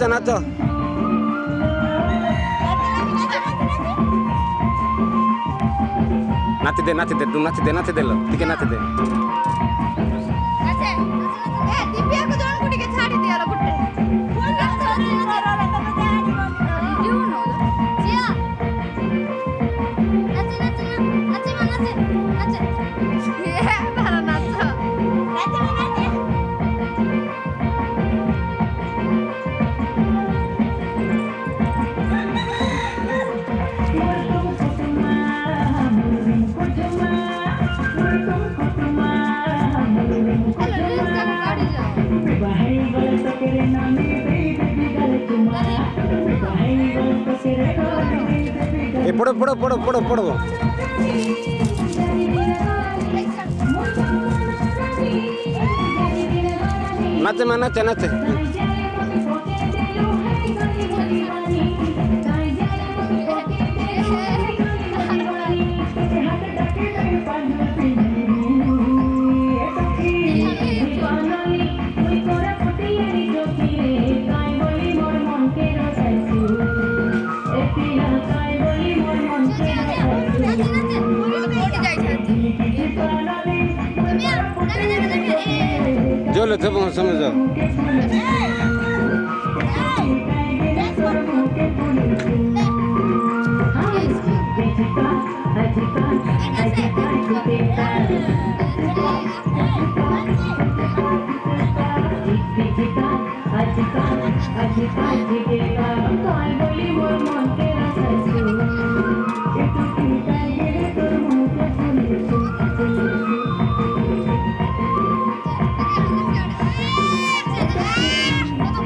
নাচো নাচি দে নাচি দে তুই নাচি দে নাচি দে লো টিকে নাচি দে পড়ো পড়ো পড়ো পড়ো পড়ো নাচে মা নাচে নাচে চলো তো সামনে যাও Ajika, ajika, ajika, ajika,